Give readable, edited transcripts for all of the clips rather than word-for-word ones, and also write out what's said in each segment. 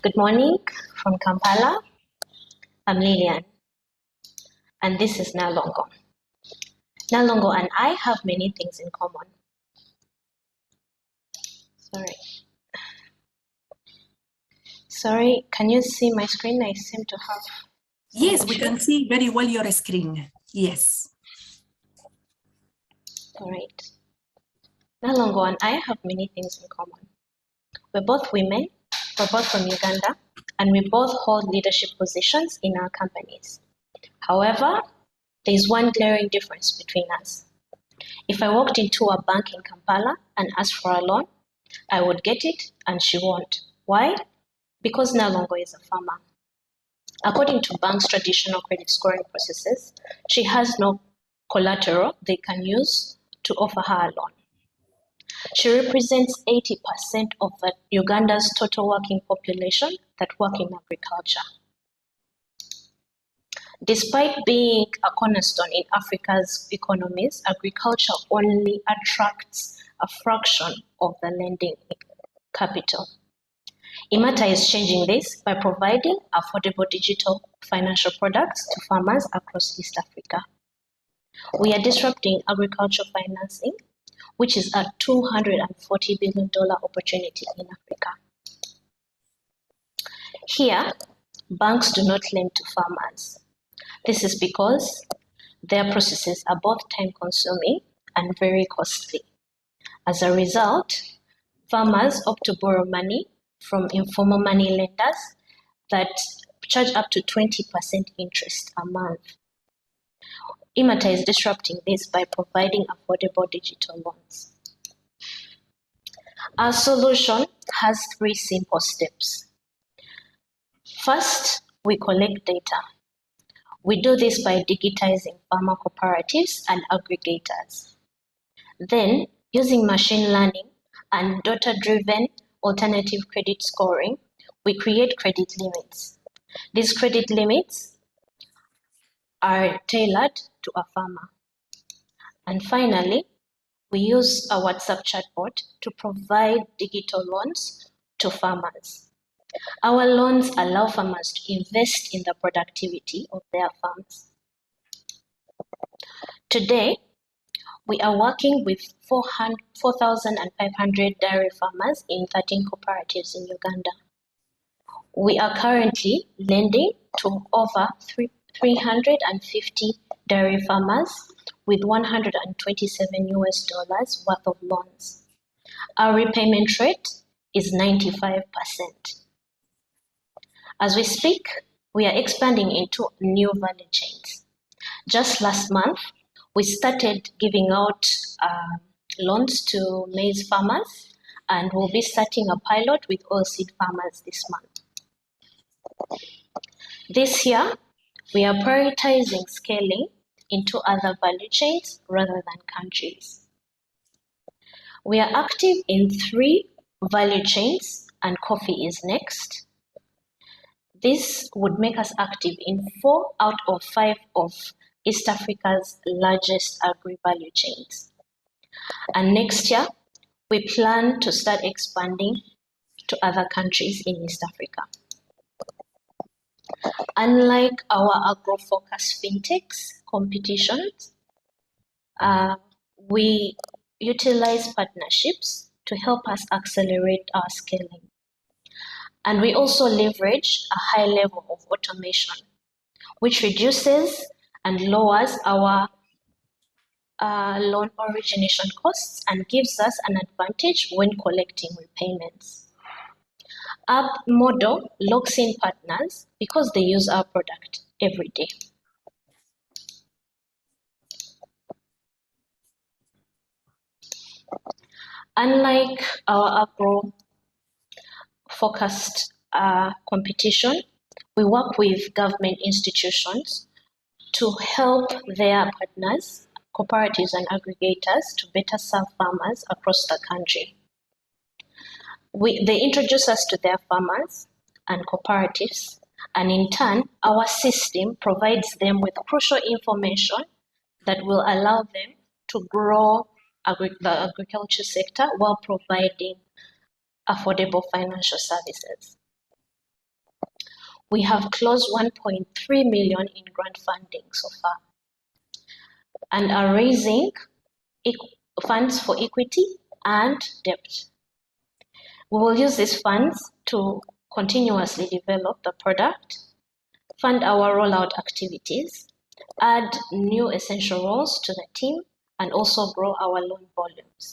Good morning from Kampala. I'm Lillian, and this is Nalongo. Nalongo and I have many things in common. Sorry, can you see my screen? I seem to have... Yes, we can see very well your screen. Yes. All right. Nalongo and I have many things in common. We're both women, we're both from Uganda, and we both hold leadership positions in our companies. However, there's one glaring difference between us. If I walked into a bank in Kampala and asked for a loan, I would get it and she won't. Why? Because Nalongo is a farmer. According to banks' traditional credit scoring processes, she has no collateral they can use to offer her a loan. She represents 80% of Uganda's total working population that work in agriculture. Despite being a cornerstone in Africa's economies, agriculture only attracts a fraction of the lending capital. Emata is changing this by providing affordable digital financial products to farmers across East Africa. We are disrupting agriculture financing, which is a $240 billion opportunity in Africa. Here, banks do not lend to farmers. This is because their processes are both time-consuming and very costly. As a result, farmers opt to borrow money from informal money lenders that charge up to 20% interest a month. Emata is disrupting this by providing affordable digital loans. Our solution has 3 simple steps. First, we collect data. We do this by digitizing farmer cooperatives and aggregators. Then, using machine learning and data-driven alternative credit scoring, we create credit limits. These credit limits are tailored to a farmer. And finally, we use a WhatsApp chatbot to provide digital loans to farmers. Our loans allow farmers to invest in the productivity of their farms. Today, we are working with 4,500 dairy farmers in 13 cooperatives in Uganda. We are currently lending to over 350 dairy farmers with $127 worth of loans. Our repayment rate is 95%. As we speak, we are expanding into new value chains. Just last month, we started giving out loans to maize farmers, and we'll be starting a pilot with oilseed farmers this month. This year, we are prioritizing scaling into other value chains rather than countries. We are active in 3 value chains, and coffee is next. This would make us active in 4 out of 5 of East Africa's largest agri-value chains. And next year, we plan to start expanding to other countries in East Africa. Unlike our agro-focused fintechs competitions, we utilize partnerships to help us accelerate our scaling. And we also leverage a high level of automation, which reduces and lowers our loan origination costs and gives us an advantage when collecting repayments. Our model locks in partners because they use our product every day. Unlike our agro-focused competition, we work with government institutions to help their partners, cooperatives and aggregators, to better serve farmers across the country. They introduce us to their farmers and cooperatives, and in turn, our system provides them with crucial information that will allow them to grow the agriculture sector while providing affordable financial services. we have closed 1.3 million in grant funding so far and are raising funds for equity and debt. We will use these funds to continuously develop the product, fund our rollout activities, add new essential roles to the team, and also grow our loan volumes.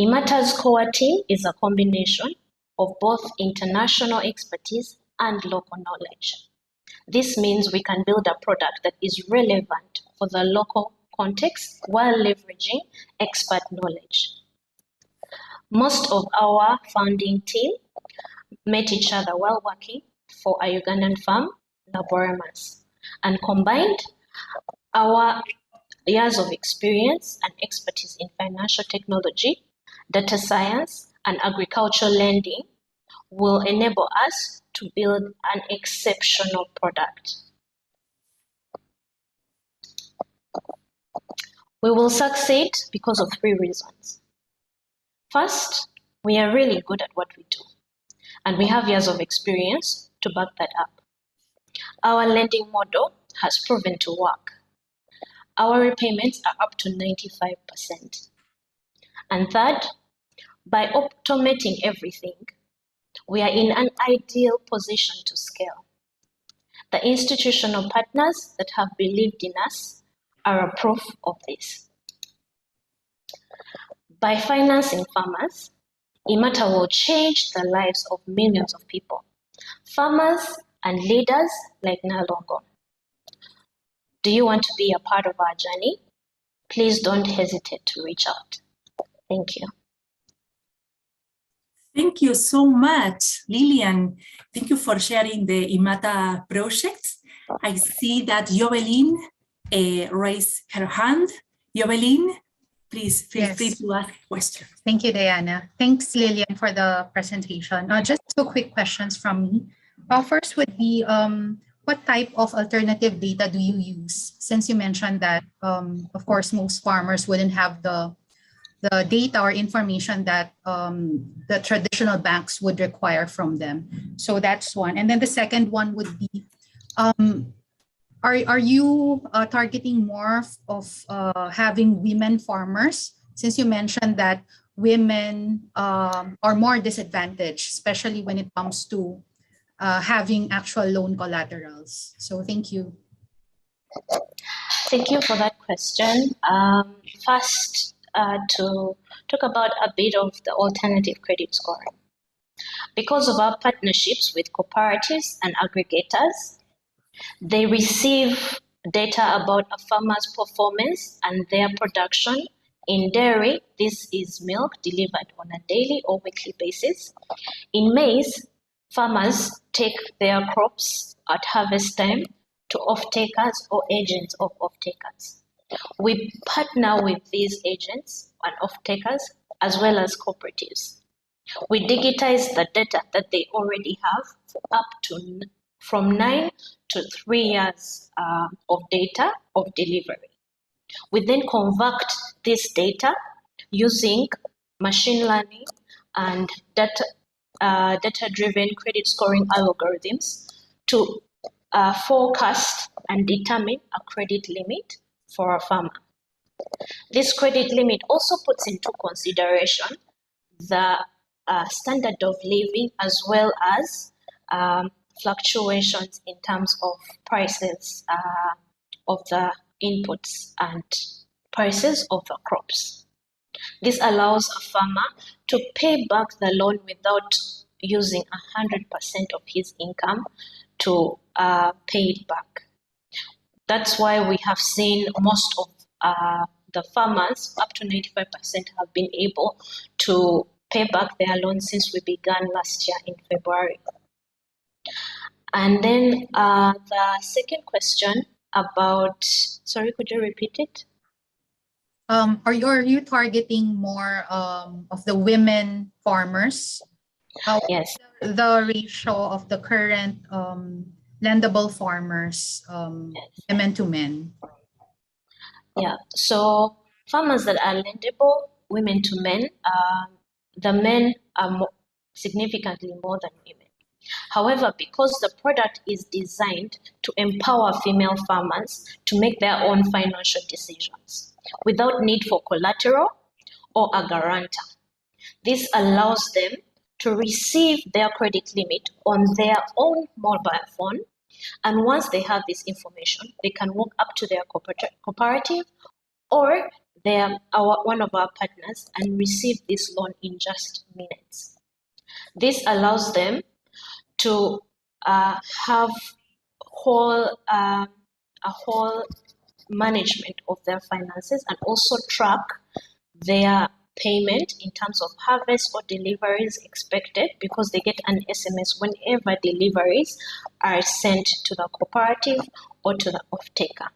Emata's core team is a combination of both international expertise and local knowledge. This means we can build a product that is relevant for the local context while leveraging expert knowledge. Most of our founding team met each other while working for a Ugandan firm, Laboramus, and combined our years of experience and expertise in financial technology, data science, and agricultural lending will enable us to build an exceptional product. We will succeed because of 3 reasons. First, we are really good at what we do, and we have years of experience to back that up. Our lending model has proven to work. Our repayments are up to 95%. And third, by automating everything, we are in an ideal position to scale. The institutional partners that have believed in us are a proof of this. By financing farmers, Emata will change the lives of millions of people, farmers and leaders like Nalongo. Do you want to be a part of our journey? Please don't hesitate to reach out. Thank you. Thank you so much, Lillian. Thank you for sharing the Emata project. I see that Jovelyn raised her hand. Jovelyn, please feel free to ask questions. Thank you, Diana. Thanks, Lillian, for the presentation. Just 2 quick questions from me. First would be, what type of alternative data do you use? Since you mentioned that, of course, most farmers wouldn't have the data or information that the traditional banks would require from them. So that's one. And then the second one would be, are you targeting more of having women farmers? Since you mentioned that women are more disadvantaged, especially when it comes to having actual loan collaterals. So thank you. Thank you for that question. First, to talk about a bit of the alternative credit scoring. Because of our partnerships with cooperatives and aggregators, they receive data about a farmer's performance and their production. In dairy, this is milk delivered on a daily or weekly basis. In maize, farmers take their crops at harvest time to off-takers or agents of off-takers. We partner with these agents and off-takers as well as cooperatives. We digitize the data that they already have up to from 9 to 3 years of data of delivery. We then convert this data using machine learning and data-driven credit scoring algorithms to forecast and determine a credit limit for a farmer. This credit limit also puts into consideration the standard of living as well as fluctuations in terms of prices of the inputs and prices of the crops. This allows a farmer to pay back the loan without using 100% of his income to pay it back. That's why we have seen most of the farmers, up to 95%, have been able to pay back their loans since we began last year in February. And then the second question about, sorry, could you repeat it? Are you targeting more of the women farmers? Yes. The ratio of the current lendable farmers, women to men? Yeah, so farmers that are lendable, women to men, the men are significantly more than women. However, because the product is designed to empower female farmers to make their own financial decisions without need for collateral or a guarantor, this allows them to receive their credit limit on their own mobile phone. And once they have this information, they can walk up to their cooperative or one of our partners and receive this loan in just minutes. This allows them to have a whole management of their finances and also track their payment in terms of harvest or deliveries expected, because they get an SMS whenever deliveries are sent to the cooperative or to the off-taker.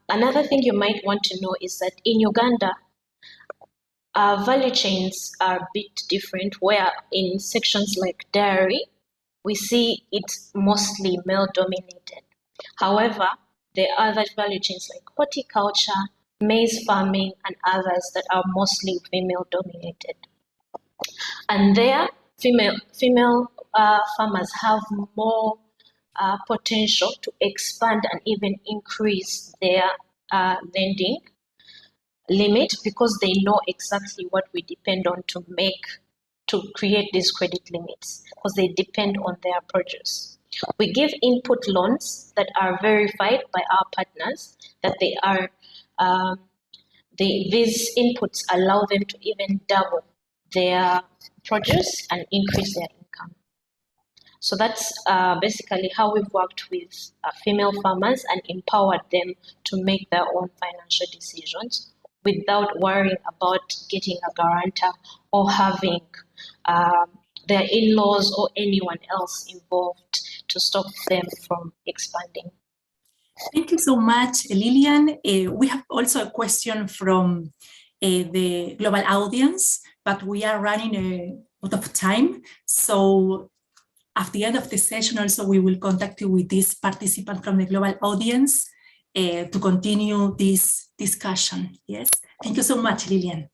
Another thing you might want to know is that in Uganda, value chains are a bit different, where in sections like dairy, we see it's mostly male-dominated. However, there are other value chains like horticulture, maize farming, and others that are mostly female-dominated. And there, female farmers have more potential to expand and even increase their lending limit, because they know exactly what we depend on to create these credit limits, because they depend on their produce. We give input loans that are verified by our partners, that they are these inputs allow them to even double their produce and increase their income. So that's basically how we've worked with female farmers and empowered them to make their own financial decisions without worrying about getting a guarantor or having their in-laws or anyone else involved to stop them from expanding. Thank you so much, Lillian. We have also a question from the global audience, but we are running out of time. So at the end of the session also, we will contact you with this participant from the global audience to continue this discussion. Yes, thank you so much, Lillian.